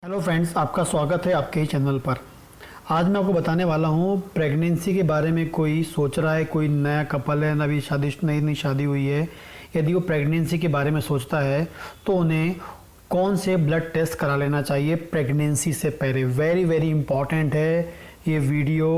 Hello friends, आपका स्वागत है आपके ही चैनल पर। आज मैं आपको बताने वाला हूँ प्रेगनेंसी के बारे में। कोई सोच रहा है, कोई नया कपल है, अभी नई शादी हुई है, यदि वो प्रेगनेंसी के बारे में सोचता है तो उन्हें कौन से ब्लड टेस्ट करा लेना चाहिए प्रेगनेंसी से पहले। वेरी वेरी इम्पॉर्टेंट है ये वीडियो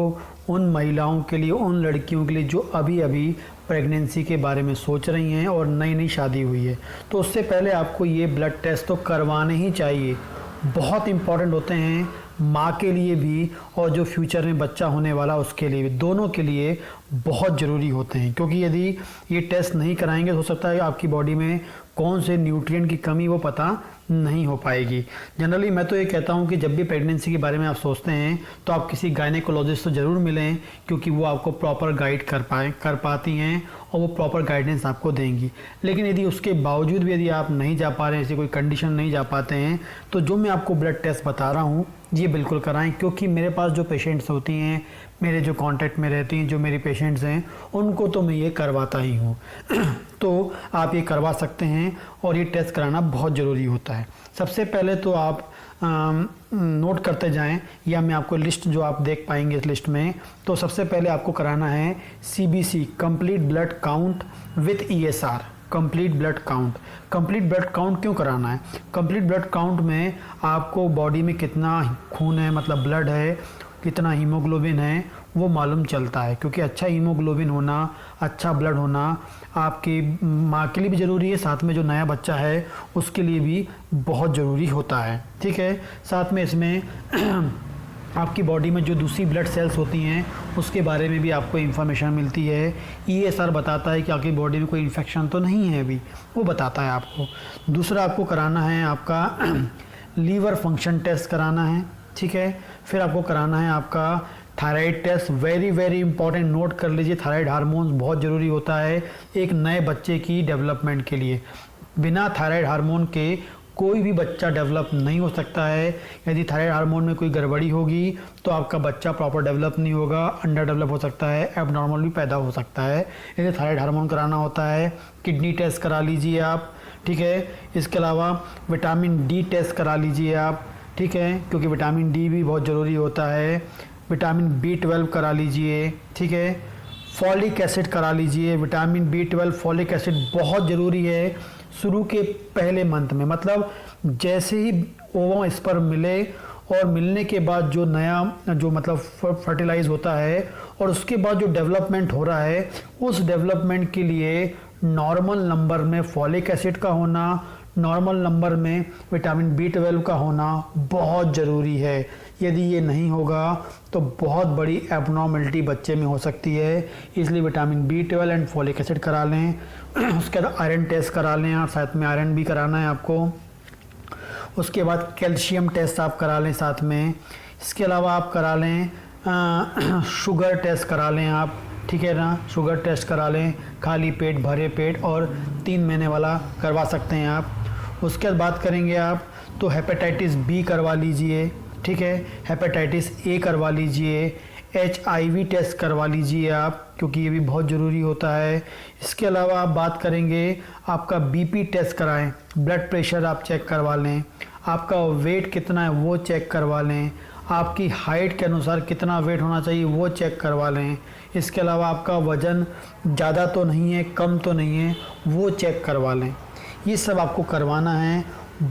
उन महिलाओं के लिए, उन लड़कियों के लिए जो अभी अभी प्रेगनेंसी के बारे में सोच रही हैं और नई नई शादी हुई है। तो उससे पहले आपको ये ब्लड टेस्ट तो करवाने ही चाहिए। बहुत इम्पॉर्टेंट होते हैं माँ के लिए भी और जो फ्यूचर में बच्चा होने वाला उसके लिए भी, दोनों के लिए बहुत ज़रूरी होते हैं। क्योंकि यदि ये टेस्ट नहीं कराएंगे तो हो सकता है आपकी बॉडी में कौन से न्यूट्रिएंट की कमी वो पता नहीं हो पाएगी। जनरली मैं तो ये कहता हूँ कि जब भी प्रेगनेंसी के बारे में आप सोचते हैं तो आप किसी गायनेकोलॉजिस्ट से ज़रूर मिलें, क्योंकि वो आपको प्रॉपर गाइड कर पाती हैं और वो प्रॉपर गाइडेंस आपको देंगी। लेकिन यदि उसके बावजूद भी यदि आप नहीं जा पा रहे हैं, ऐसी कोई कंडीशन नहीं जा पाते हैं, तो जो मैं आपको ब्लड टेस्ट बता रहा हूँ ये बिल्कुल कराएं। क्योंकि मेरे पास जो पेशेंट्स होती हैं, मेरे जो कांटेक्ट में रहती हैं, जो मेरी पेशेंट्स हैं, उनको तो मैं ये करवाता ही हूँ। तो आप ये करवा सकते हैं और ये टेस्ट कराना बहुत ज़रूरी होता है। सबसे पहले तो आप नोट करते जाएं, या मैं आपको लिस्ट जो आप देख पाएंगे इस लिस्ट में, तो सबसे पहले आपको कराना है CBC, complete blood count with ESR। Complete blood count, complete blood count क्यों कराना है? कंप्लीट ब्लड काउंट में आपको बॉडी में कितना खून है, मतलब ब्लड है, कितना हीमोग्लोबिन है, वो मालूम चलता है। क्योंकि अच्छा हीमोग्लोबिन होना, अच्छा ब्लड होना आपकी माँ के लिए भी ज़रूरी है, साथ में जो नया बच्चा है उसके लिए भी बहुत ज़रूरी होता है। ठीक है, साथ में इसमें आपकी बॉडी में जो दूसरी ब्लड सेल्स होती हैं उसके बारे में भी आपको इन्फॉर्मेशन मिलती है। ESR बताता है कि आपकी बॉडी में कोई इन्फेक्शन तो नहीं है अभी, वो बताता है आपको। दूसरा आपको कराना है आपका लीवर फंक्शन टेस्ट कराना है। ठीक है, फिर आपको कराना है आपका thyroid test. Very very important, note कर लीजिए, थायराइड हार्मोन बहुत ज़रूरी होता है एक नए बच्चे की डेवलपमेंट के लिए। बिना थायराइड हार्मोन के कोई भी बच्चा डेवलप नहीं हो सकता है। यदि थायराइड हार्मोन में कोई गड़बड़ी होगी तो आपका बच्चा प्रॉपर डेवलप नहीं होगा, अंडर डेवलप हो सकता है, एबनॉर्मल भी पैदा हो सकता है। यदि थायराइड हार्मोन कराना होता है, किडनी टेस्ट करा लीजिए आप। ठीक है, इसके अलावा विटामिन D टेस्ट करा लीजिए आप। ठीक है, क्योंकि विटामिन D भी बहुत ज़रूरी होता है। विटामिन B12 करा लीजिए। ठीक है, फॉलिक एसिड करा लीजिए। विटामिन B12 फॉलिक एसिड बहुत ज़रूरी है शुरू के पहले मंथ में, मतलब जैसे ही ओवम स्पर्म मिले और मिलने के बाद जो नया जो मतलब फर्टिलाइज होता है और उसके बाद जो डेवलपमेंट हो रहा है, उस डेवलपमेंट के लिए नॉर्मल नंबर में फॉलिक एसिड का होना, नॉर्मल नंबर में विटामिन B12 का होना बहुत ज़रूरी है। यदि ये नहीं होगा तो बहुत बड़ी एबनॉर्मलिटी बच्चे में हो सकती है। इसलिए vitamin B12 and folic acid करा लें। उसके बाद आयरन टेस्ट करा लें, और साथ में आयरन भी कराना है आपको। उसके बाद कैल्शियम टेस्ट आप करा लें साथ में। इसके अलावा आप करा लें शुगर टेस्ट करा लें आप। ठीक है ना, शुगर टेस्ट करा लें, खाली पेट, भरे पेट, और 3 महीने वाला करवा सकते हैं आप। उसके बाद बात करेंगे आप तो हेपेटाइटिस B करवा लीजिए। ठीक है, हेपेटाइटिस A करवा लीजिए। HIV टेस्ट करवा लीजिए आप, क्योंकि ये भी बहुत ज़रूरी होता है। इसके अलावा आप बात करेंगे आपका BP टेस्ट कराएं, ब्लड प्रेशर आप चेक करवा लें, आपका वेट कितना है वो चेक करवा लें, आपकी हाइट के अनुसार कितना वेट होना चाहिए वो चेक करवा लें। इसके अलावा आपका वज़न ज़्यादा तो नहीं है, कम तो नहीं है, वो चेक करवा लें। ये सब आपको करवाना है।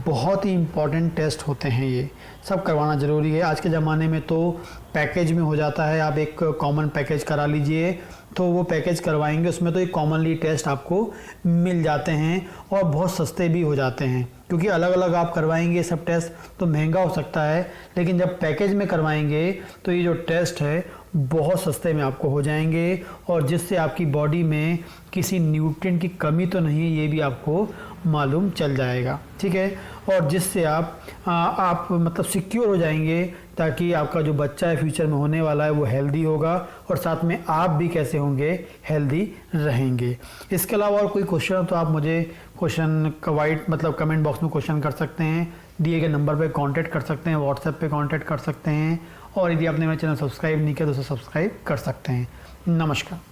बहुत ही इम्पॉर्टेंट टेस्ट होते हैं, ये सब करवाना ज़रूरी है। आज के ज़माने में तो पैकेज में हो जाता है, आप एक कॉमन पैकेज करा लीजिए, तो वो पैकेज करवाएंगे उसमें तो एक कॉमनली टेस्ट आपको मिल जाते हैं और बहुत सस्ते भी हो जाते हैं। क्योंकि अलग अलग आप करवाएंगे सब टेस्ट तो महंगा हो सकता है, लेकिन जब पैकेज में करवाएंगे तो ये जो टेस्ट है बहुत सस्ते में आपको हो जाएंगे, और जिससे आपकी बॉडी में किसी न्यूट्रिएंट की कमी तो नहीं है ये भी आपको मालूम चल जाएगा। ठीक है, और जिससे आप मतलब सिक्योर हो जाएंगे, ताकि आपका जो बच्चा है फ्यूचर में होने वाला है वो हेल्दी होगा, और साथ में आप भी कैसे होंगे, हेल्दी रहेंगे। इसके अलावा और कोई क्वेश्चन हो तो आप मुझे क्वेश्चन मतलब कमेंट बॉक्स में क्वेश्चन कर सकते हैं, दिए गए नंबर पे कांटेक्ट कर सकते हैं, व्हाट्सएप पे कांटेक्ट कर सकते हैं, और यदि आपने मेरा चैनल सब्सक्राइब नहीं किया तो उसे सब्सक्राइब कर सकते हैं। नमस्कार।